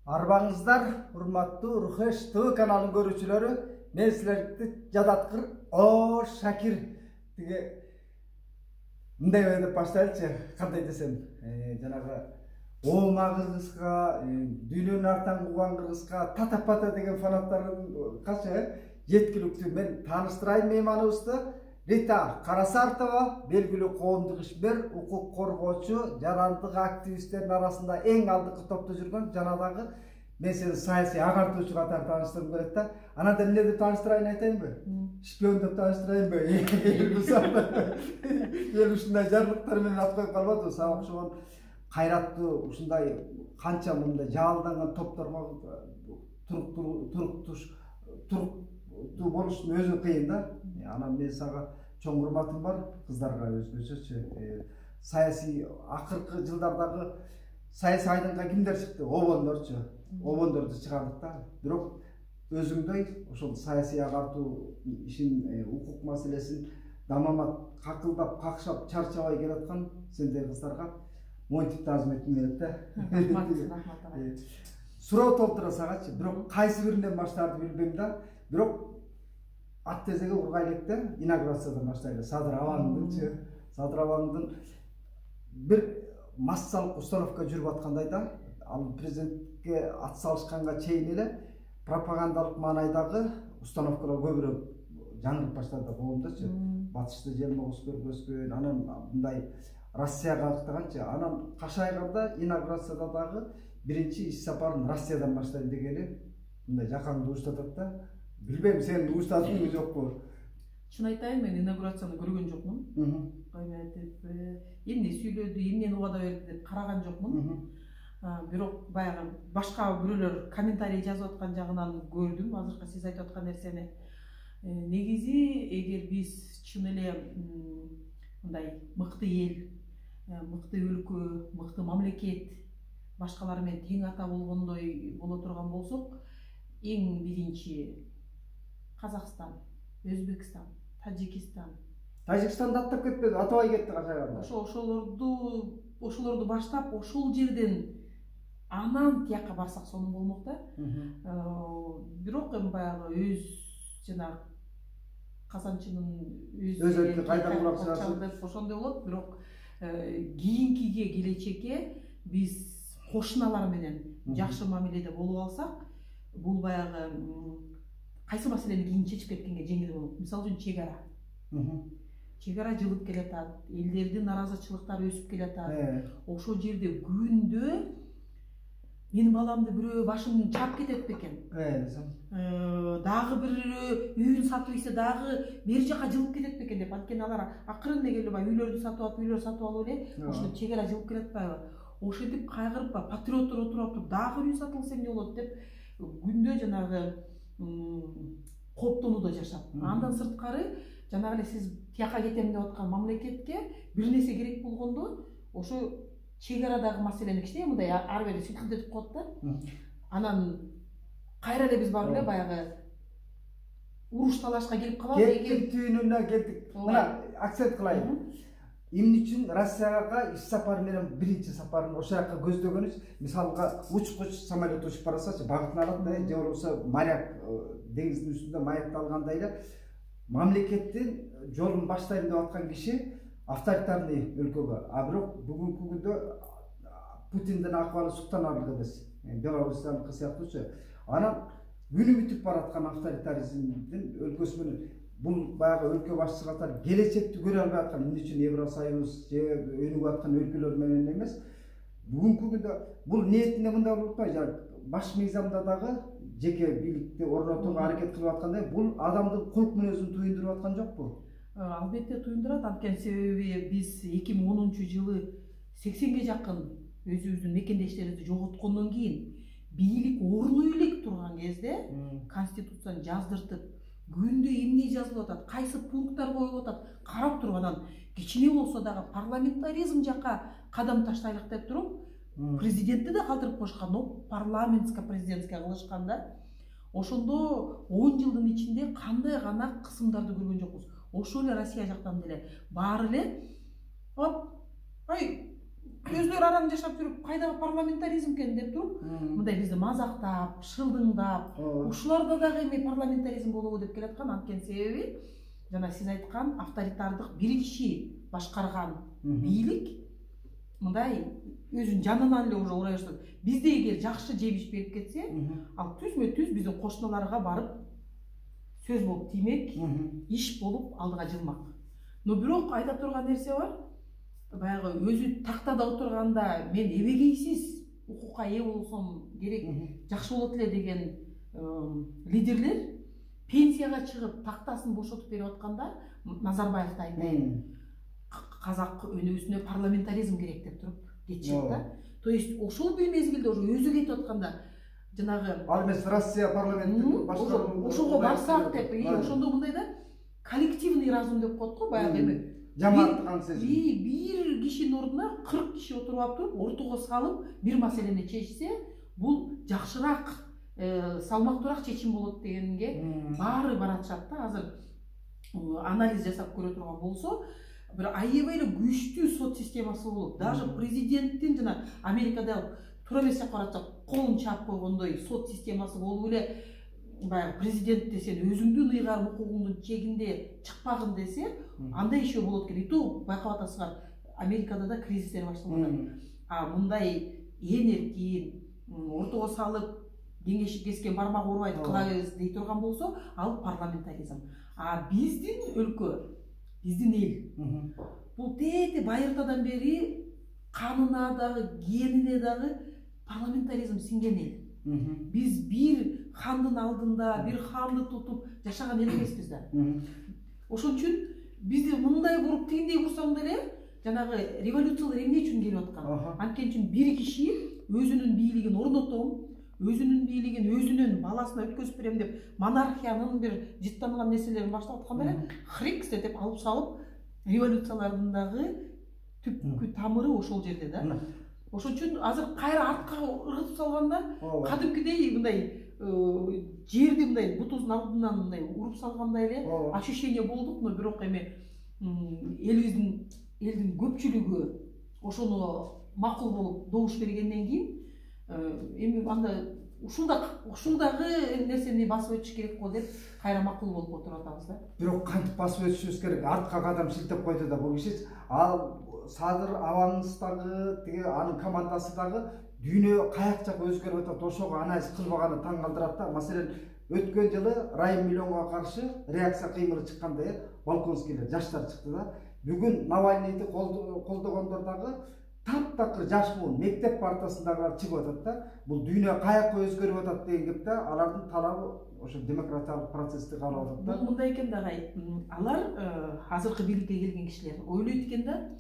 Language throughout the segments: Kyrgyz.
Арбаңыздар, урматтуу Рухеш ТВ каналын көрүүчүлөрү, мен силерди жадаткыр О Шакир тиги мындай деп баштайлычы, кандай десем, жанагы Ома кыргызга, дүйнөнүн артан кууган кыргызга, Татапата деген фанаттарын качы жеткиликтүү мен тааныштырайын мейманыбызды. Рита Карасартова, белгилүү коомдук ишмер, укук коргоочу, жарандык активисттердин арасында эң алдыңкы топто жүргөн жана дагы мен сени саясий агартуучу катары тааныштыргым келет да. Анан эмне деп тааныштырайын айтайынбы? Шпион деп тааныштырайынбы? Эл ушундай жарлыктар менен ат коюп калбадыбы? Сага окшогон кайраттуу ушундай канча мындай жаалданган топторго туруктуу болуштун өзү кыйын да. Анан мен сага чоң урматым бар, кыздарга өзгөчөчү. Саясий акыркы жылдардагы саясий айдынга кимдер чыкты? Обондорчу. Обондорду чыгардык да. Бирок өзүңдөй ошол саясий агартуу ишин, укук маселесин дамамат какылдап, какшап, чарчабай келаткан сендей кыздарга монтип таазим этким келет да. Рахмат. Суроо толтура сагачы. Бирок кайсы биринен баштарды билбейм да. Бирок ат тезеге ургай электе инаугурациядан баштайлы. Садыр Абаңдын бир массалык установка жүрүп аткандай да, ал президентке ат салышканга чейин эле пропагандалык маанайдагы установкалар көбүрөөк жаңырып баштады коомдочу. Батышты желмогуз көргөзгөн, анан мындай Россияга актаганчы, анан кашайганда инаугурацияда дагы биринчи иш сапарын Россиядан баштайм дегени мындай жакаңды угуштатат да. Билбейм, сен угуштадыңбы жокпу? Шын айтайын, мен инаугурацияны көргөн жокмун. Эмне сүйлөдү, эмнени убада берди деп караган жокмун. Бирок баягы башка бирөөлөр комментарий жазып аткан жагынан көрдүм, азыркы сиз айтып аткан нерсени. Негизи, эгер биз чын эле мындай мыкты эл, мыкты өлкө, мыкты мамлекет, башкалар менен тең ата болгондой боло турган болсок, эң биринчи Казакстан, Өзбекстан, Тажикстан. Тажикстанды аттап кетпеди, атабай кетти кашайганда. Ошолорду баштап, ошол жерден анан тияка барсак сонун болмок да. Бирок эми баягы өз жана казанчынын өзү кайдан куракчасы деп ошондой болот. Бирок кийинкиге келечекке биз кошуналар менен жакшы мамиледе болуп алсак, бул баягы кайсы маселени кийин чечип кеткенге жеңил болот. Мисалы үчүн чек-ара. Чек-ара жылып келатат, элдердин наразычылыктары өсүп келатат. Ошол жерде күндө менин баламды бирөө башымдан чаап кетет бекен. Дагы бирөө үйүн сатып ийсе дагы бери жака жылып кетет бекен деп. Анткени алар акырын эле үйлөрдү сатып алып эле ошентип чек-ара жылып келатпайбы? Ошентип кайгырып патриоттор отуруп дагы үй сатылса эмне болот деп күндө жанагы кооптонууда жашап. Андан сырткары жанагы эле сиз тияка кетем деп аткан мамлекетке бир нерсе керек болгондо ошо чек-арадагы маселени кичине мындай ары бери сүйлөтүп коет да. Анан кайра эле биз барып эле баягы уруш талашка келип калабыз. Кеттик түйүнүнө келдик. Мына акцент кылайын. Эмне үчүн Россияга иш сапары менен биринчи сапарын ошол жака көздөгөнүч, мисалга учкуч самолет учуп барасачы, багытын алат да, же болбосо моряк деңиздин үстүндө маекти алгандай эле мамлекеттин жолун баштайм деп аткан киши авторитарный өлкөгө. А бирок бүгүнкү күндө Путиндин акыбалы суктанарлык эмес. Беларустан сыяктуучу. Анан күнү бүтүп бараткан авторитаризмдин өлкөсү менен бул баягы өлкө башчысы катары келечекти көрө албай аткан, эмне үчүн Евросоюз же өнүгүп аткан өлкөлөр менен эмес. Бүгүнкү күндө бул ниетинде мындай болуп атпайбы? Баш мыйзамда дагы жеке бийликти орнотууга аракет кылып аткандай, бул адамдын кулк мүнөзүн туюндуруп аткан жокпу? Албетте туюндурат. Анткени себеби биз 2010-жылы 80ге жакын өзүбүздүн мекендештерибизди жоготкондон кийин бийлик орну элек турган кезде конституцияны жаздыртып, күндө эмне жазылып атат, кайсы пункттар коюлуп атат, карап туруп анан кичине болсо дагы парламентаризм жака кадам таштайлык деп туруп, президентти да калтырып коюшкан, но парламентско-президентский кылышкан да. Ошондо 10 жылдын ичинде кандай гана кысымдарды көргөн жокпуз. Ошол эле Россия жактан деле баары эле өздөрү араң жашап жүрүп кайдагы парламентаризм экен деп туруп мындай бизди мазактап шылдыңдап ушуларда дагы эми парламентаризм болобу деп келаткан. Анткени себеби жана сиз айткан авторитардык бир киши башкарган бийлик мындай өзүнүн жанынан эле уже урай баштады. Бизде эгер жакшы жебиш берип кетсе, ал түзмө түз биздин кошуналарга барып сөз болуп тиймек, иш болуп алдыга жылмак. Но бирок айта турган нерсе бар. Баягы өзү тактада отурганда мен эбегейсиз укукка ээ болсом керек, жакшы болот эле деген лидерлер пенсияга чыгып тактасын бошотуп берип атканда Назарбаевди айтайын. Казак өнөөсүнө парламентаризм керек деп туруп кетишет да. То есть ошол бир мезгилде уже өзү кетип атканда жанагы ал эмес Россия парламенттик башкаруу ошого барсак деп, ошондо мындай да коллективный разум деп коет го, баягы эми жамааттык сезим. Бир кишинин ордуна 40 киши отуруп алып туруп, ортого салып бир маселени чечсе, бул жакшыраак, салмактуураак чечим болот дегенге баары баратышат да. Азыр анализ жасап көрө турган болсо, бир аябай эле күчтүү сот системасы болуп, даже президенттин жана Америкада туура эмес жакка баратса колун чаап койгондой сот системасы болуп эле, баягы президентте сен өзүңдүн ыйгарым укугуңдун чегинде чыкпагын десе, андай ишөө болот экен. И то байкап атасыңар, Америкада да кризистер башталган. А мындай ээн эркин ортого салып кеңешип кескен бармак урбайт кылабыз дей турган болсо, ал парламентаризм. А биздин өлкө, биздин эл бул тети байыртадан бери канына дагы, генине дагы парламентаризм сиңген эл. Биз бир хандын алдында бир ханды тутуп жашаган эл эмеспиз да. Ошон үчүн бизди мындай куруп тигиндей курсаң деле жанагы революциялар эмне үчүн келип аткан? Анткени үчүн бир киши өзүнүн бийлигин орнотом, өзүнүн бийлигин өзүнүн баласына өткөзүп берем деп монархиянын бир жыттанган нерселерин баштап атканда эле хрикс деп алып салып, революциялардын дагы түпкү тамыры ошол жерде да. Ошон үчүн азыр кайра артка ыргытып салганда кадимкидей мындай жерди мындай бутубуздун алдынан мындай уруп салгандай эле ощущение болдук. Но бирок эми элдин көпчүлүгү ошону макул болуп добуш бергенден кийин эми анда ушул дагы нерсени басып өтүш керек го деп кайра макул болуп отуруп атабыз да. Бирок кантип басып өтүшүбүз керек? Артка кадам шилтеп койду да бул киши. Ал Садыр Аванс дагы, тиги анын командасы дагы дүйнө каяк жака өзгөрүп атат, ошого анализ кылбаганы таң калтырат да. Маселен, өткөн жылы Райым Миллионго каршы реакция кыймылы чыкканда Балконскийлер, жаштар чыкты да. Бүгүн Навальныйды колдогондор дагы таптакыр жаш буун мектеп партасындагылар чыгып атат да. Бул дүйнө каякка өзгөрүп атат деген кеп да, алардын талабы ошо демократиялык процессти каалап атат да. Бул мындай экен да, алар азыркы бийликке келген кишилер ойлойт экен да,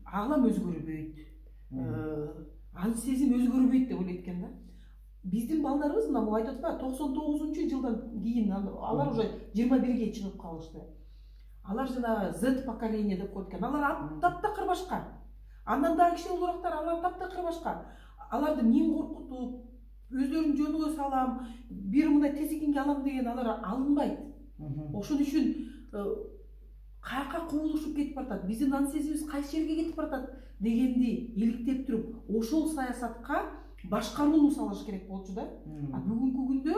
аглам өзгөрбөйт, анын сезим өзгөрбөйт деп ойлойт экен да. Биздин балдарыбыз мына бул айтып атпайбы, 99-жылдан кийин алар уже 21-ге чыгып калышты. Алар жанагы Z поколение деп коет экен. Алар таптакыр башка. Андан дагы кичине улуурактар, алар таптакыр башка. Аларды мен коркутуп, өздөрүнүн жөнүгө салам, бир мындай тезигинге алам деген алар алынбайт. Ошон үчүн каяка кубулушуп кетип баратат, биздин ан сезимибиз кайсы жерге кетип баратат дегенди иликтеп туруп, ошол саясатка башкарууну салыш керек болчу да. А бүгүнкү күндө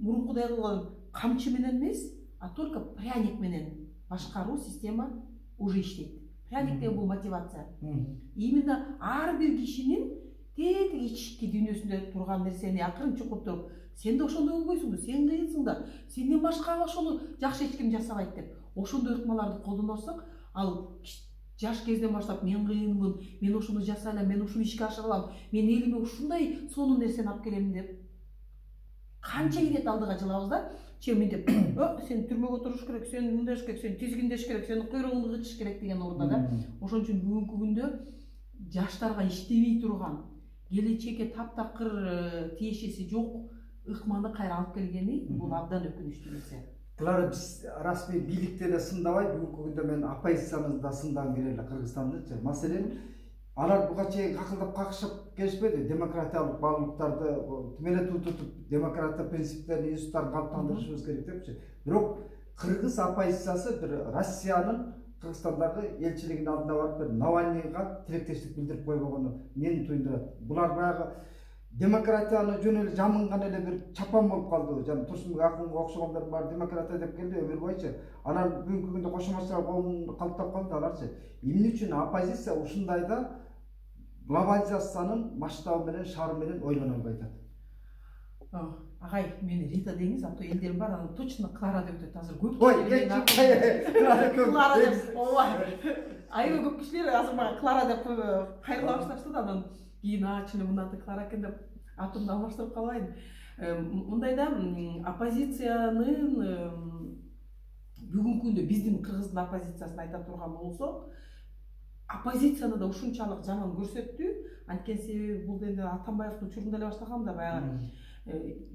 мурункудай кылган камчы менен эмес, а только пряник менен башкаруу система уже иштейт. Пряник деген бул мотивация. Именно ар бир кишинин тети ички дүйнөсүндө турган нерсени акырын чукуптуруп, сен да ошондой болбойсуңду, сен кыйынсың да, сенден башка ошону жакшы эч ким жасабайт деп. Ошондой ыкмаларды колдонсак, ал жаш кезден баштап мен кыйынмын, мен ошону жасай алам, мен ушуну ишке ашыра алам, мен элиме ушундай сонун нерсени алып келем деп канча ирет алдыга жылабыз да. Мынтип, сен түрмөгө туруш керек, сен мындаш керек, сен тизгиндеш керек, сен куйругуңду кычыш керек деген ордуна да. Ошон үчүн бүгүнкү күндө жаштарга иштебей турган, келечекке таптакыр тиешеси жок ыкманы кайра алып келгени бул абдан өкүнүчтүү нерсе. Клара, биз расмий бийликте эле сындабай, бүгүнкү күндө мен оппозициябызды да сындагым келет эле Кыргызстандычы. Маселен, алар буга чейин какылдап какышып келишпеди, демократиялык баалуулуктарды тимеле тутуп, демократия принциптерин, институттарын калыптандырышыбыз керек депчи. Бирок кыргыз оппозициясы бир Россиянын Кыргызстандагы элчилигинин алдына барып бир Навальныйга тилектештик билдирип койбогону мени туйдурат. Булар баягы демократияны жөн эле жамынган эле бир чапан болуп калды. Жана Турсунбек Акунга окшогондор бар демократия деп келди өмүр бою. Анан бүгүнкү күндө кошмочулар коомун калыптап калды аларчы. Эмне үчүн оппозиция ушундайда глобализациянын масштабы менен, шаары менен ойлоно албай атат? Агай, мени Рита деңиз, а то элдерим бар, анан точно Клара деп атат. Азыр көп Клара деп. Ооба. Аябай көп кишилер азыр мага Клара деп кайрыла башташты да, анан кийин чыны мынаты Клара экен деп атымды алмаштырып калбайын. Мындайда оппозициянын бүгүнкү күндө биздин Кыргыздын оппозициясын айта турган болсок, оппозицияны да ушунчалык жаман көрсөттү. Анткени себеби бул енді Атамбаевдин учурунда эле баштаган да, баягы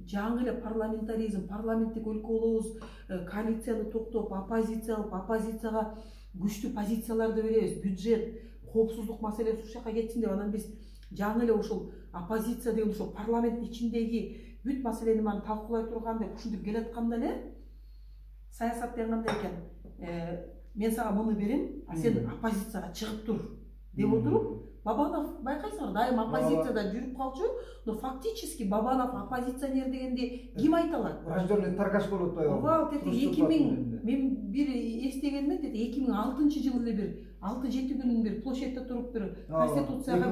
жаңы эле парламентаризм, парламенттик өлкө болобуз, коалицияны токтоп, оппозицияга күчтүү позицияларды беребиз, бюджет, коопсуздук маселеси ушул жака кетсин деп, анан биз жаңы эле ушул оппозиция деген ушул парламенттин ичиндеги бүт маселени маны талкуулай турган деп ушинтип келатканда эле саясат деген кандай экен? Мен сага муну берем, а сен оппозицияга чыгып тур деп отуруп, Бабанов байкайсыңар, дайым оппозицияда жүрүп калчу, но фактически Бабанов оппозиционер дегенде ким айта алат? Рожденный торгаш болуп атпайбы? Ооба, 2000 мен бир эстегениме 2006-жылы эле бир 6-7 күнүн бир площадьта туруп бир конституцияга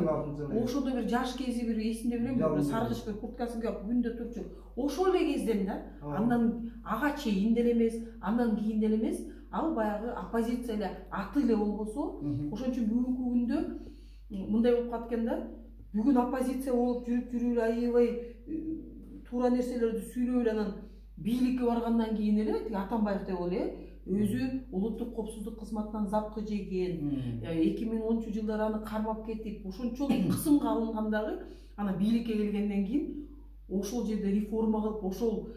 ошондо бир жаш кези бир эсимде билем, бир саргыч бир курткасын кийип күндө турчу. Ошол эле кезден да, андан ага чейин деле эмес, андан кийин деле эмес, ал баягы оппозиция эле аты эле болбосо, ошон үчүн бүгүнкү күндө мындай болуп калат экен да. Бүгүн оппозиция болуп жүрүп аябай туура нерселерди сүйлөп эле анан бийликке баргандан кийин эле Атамбаев деп эле өзү улуттук коопсуздук кызматынан запкы жеген, 2010-жылдары аны кармап кетип, ошончолук кысымга алынгандагы, анан бийликке келгенден кийин ошол жерде реформа кылып, ошол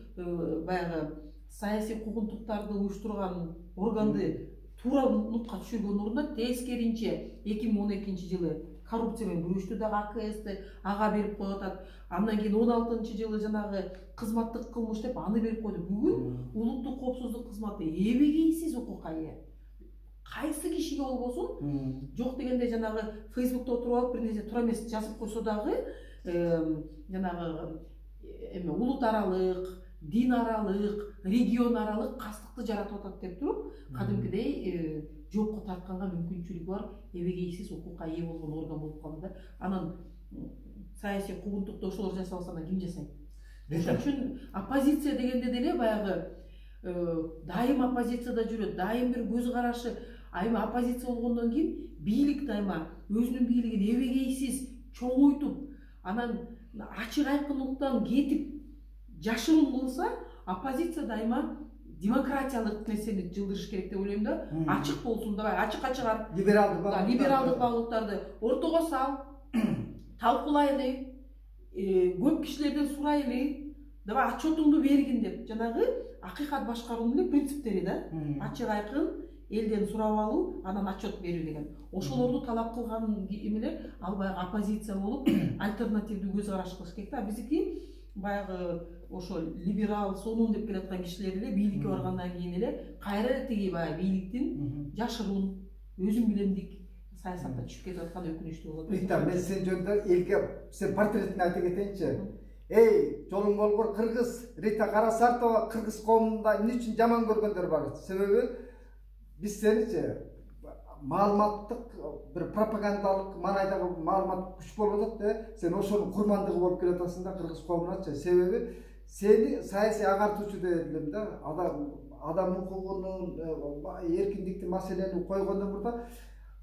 баягы саясий куугунтуктарды уюштурган органды туура нутка түшүргөн ордуна тескеринче 2012-жылы коррупция менен күрөштү дагы АКСти ага берип коюп атат. Андан кийин 16-жылы жанагы кызматтык кылмыш деп аны берип койду. Бүгүн улуттук коопсуздук кызматы эбегейсиз укукка ээ. Кайсы кишиге болбосун, жок дегенде жанагы Facebook'та отуруп алып бир нерсе туура эмес жазып койсо дагы, жанагы улут аралык, дин аралык, регион аралык кастыкты жаратып атат деп туруп, кадимкидей жоопко тартканга мүмкүнчүлүгү бар эбегейсиз укукка ээ болгон орган болуп калды да. Анан саясий куугунтукту ошолор жасап алса анан ким жасайт? Ошон үчүн оппозиция дегенде деле баягы дайым оппозицияда жүрөт, дайым бир көз карашы, айма оппозиция болгондон кийин бийлик дайыма өзүнүн бийлигин эбегейсиз чоңойтуп, анан ачык айкындыктан кетип жашыруун кылса, оппозиция дайыма демократиялык нерсени жылдырыш керек деп ойлойм да. Ачык болсун да, ачык либералдык багыттарды ортого сал, талкуулайлы, көп кишилерден сурайлы, давай отчетуңду бергин деп, жанагы акыйкат башкаруунун эле принциптери да. Ачык айкын элден сурап алуу, анан отчет берүү деген. Ошолорду талап кылган эмелер ал баягы оппозиция болуп, альтернативдүү көз караш кылыш керек да. Биздики баягы ошо либерал сонун деп келаткан кишилер эле бийликке баргандан кийин эле кайра тиги баягы бийликтин жашыруун, өзүн билемдик саясатта түшүп кетип аткан өкүнүчтүү болот. Рита, мен сен жөнүндө элге сен портретин айта кетейинчи. Эй, жолуң болгор кыргыз, Рита Карасартова кыргыз коомунда эмне үчүн жаман көргөндөр бар? Себеби биз сеничи маалыматтык бир пропагандалык маанайдагы маалымат күч болуп атат, сен ошонун курмандыгы болуп келатасың да кыргыз коомуначы. Себеби сени саясий агартуучу деп билем да. Адам укугунун, эркиндиктин маселени койгондон мурда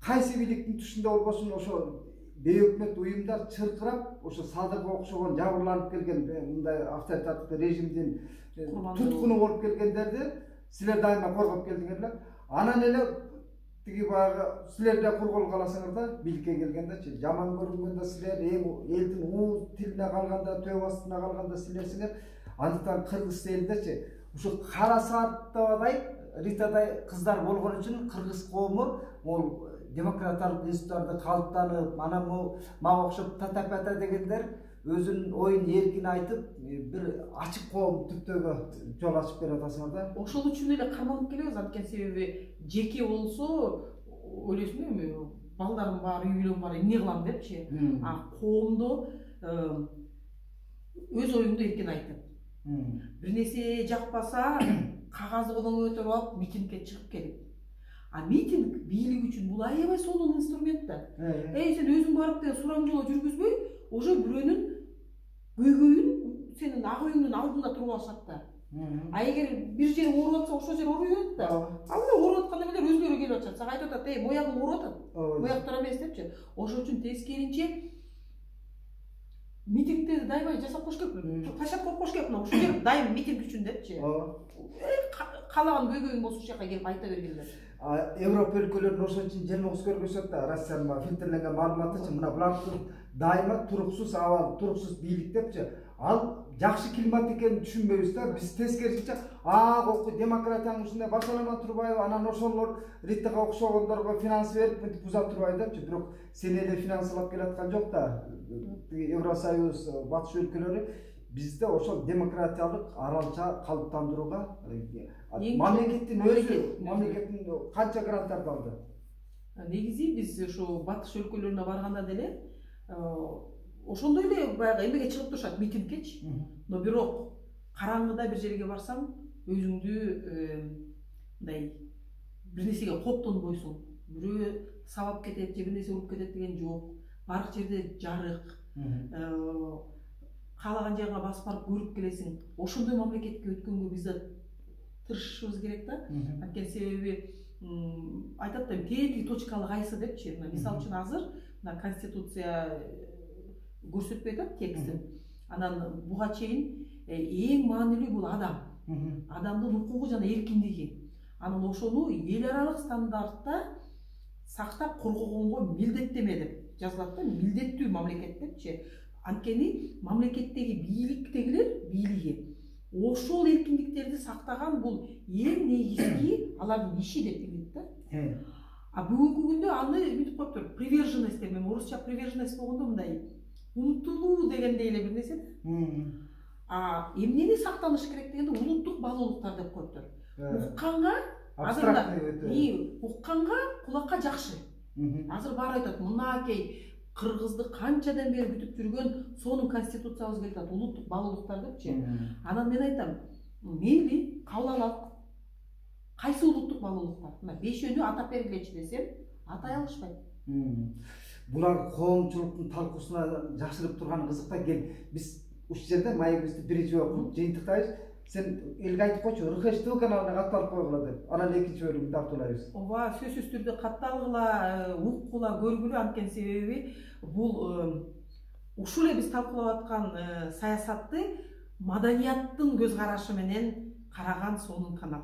кайсы бийликтин түшүндө болбосун ошо бейөкмөт уюмдар чыркырап, ошо Садырга окшогон жабырланып келген мындай авторитардык режимдин туткуну болуп келгендерди силер дайыма коргоп келдиңер эле. Анан эле тиги баягы силер да кургол каласыңар да, бийликке келгенде жаман көрүнгөндө силер, элдин уу тилине калганда, төбө астына калганда силерсиңер. Андыктан кыргыз элиндечи ушу Карасартовадай, Ритадай кыздар болгон үчүн кыргыз коому ол демократиялык институттарды калыптанып, анан мага окшоп татапата дегендер өзүнүн оюн эркин айтып, бир ачык коом түптөгө жол ачып берип атасыңар да. Ошол үчүн эле карманып келебиз, анткени себеби жеке болсо ойлойсуң эми балдарым бар, үй бүлөм бар, эмне кылам депчи. А коомдо өз оюңду эркин айтып, бир нерсе жакпаса кагазды колуңа көтөрүп алып митингге чыгып келип. А митинг бийлик үчүн бул аябай сонун инструмент да. Сен өзүң барып да сураң жоло жүргүзбөй, уже бирөөнүн көйгөйүн сенин ак үйүңдүн алдында туруп алышат да. А эгер бир жери ооруп атса, ошол жер ооруй берет да. Ал эле ооруп атканда эле өзгөрө келип атышат. Сага айтып атат, моягың ооруп атат. Мояктар эмес депчи. Ошол үчүн тескеринче митингдерди дайыма жасап коюш керек. Площадка коюп коюш керек. Ушул жер дайым митинг үчүн депчи. Каалаган көйгөйүң болсо ушул жака келип айта бергиле. Европа өлкөлөрүнүн ошон үчүн желмогуз көргөзөт да, Россиянын фильтрленген маалыматы мына булардын дайыма туруксуз абал, туруксуз бийлик депчи. Ал жакшы климат экенин түшүнбөйбүз да. Биз тескерисинче демократиянын ушундай башалана турбайбы, анан ошолор Риттага окшогондорго финанс берип мынтип буза турбайбы депчи. Бирок сени эле финансылап келаткан жок да. Евросоюз батыш өлкөлөрү бизде ошол демократиялык аралча калыптандырууга мамлекеттин канча гранттарды алды? Негизи биз ошо батыш өлкөлөрүнө барганда деле ошондой эле баягы эмеге чыгып турушат, митингкечи. Но бирок караңгыда бир жерге барсаң, өзүңдү мындай бир нерсеге кооптонбойсуң. Бирөө сабап кетет же бир нерсе уруп кетет деген жок. Бардык жерде жарык. Каалаган жайга басып барып көрүп келесиң. Ошондой мамлекетке өткөнгө биз да тырышышыбыз керек да. Анткени себеби айтат да, тетиги точкалы кайсы депчи. Мисалы үчүн азыр мына конституция көрсөтпөй атат текстин. Анан буга чейин эң маанилүү бул адам. Адамдын укугу жана эркиндиги. Анан ошону эл аралык стандартта сактап коргогонго милдеттеме деп жазылат да. Милдеттүү мамлекет депчи. Анткени мамлекеттеги бийликтегилер бийлиги ошол эркиндиктерди сактаган бул эң негизги алардын иши деп билет да. А бүгүнкү күндө аны мынтип коюптур, приверженность деп, орусча приверженность болгондо мындай умтулуу дегендей эле бир нерсе. А эмнени сактаныш керек дегенде улуттук баалуулуктар деп коюптур. Укканга укканга кулакка жакшы. Азыр баары айтат, мынакей кыргызды канчадан бери күтүп жүргөн сонун конституциябыз келип атат, улуттук баалуулуктар депчи. Анан мен айтам, мейли кабыл алалык. Кайсы улуттук баалуулуктар? Мына бешөөнү атап бергилечи десем, атай алышпайт. Булар коомчулуктун талкуусуна жашырып турган кызык да. Кел, биз ушул жерде маегибизди биринчи окуп жыйынтыктайбыз. Сен элге айтып койчу, РХ каналына катталып койгула деп. Анан экинчи бөлүмдү тартуулайбыз. Ооба, сөзсүз түрдө катталгыла, уккула, көргүлө, анткени себеби бул ушул эле биз талкуулап аткан саясатты маданияттын көз карашы менен караган сонун канал.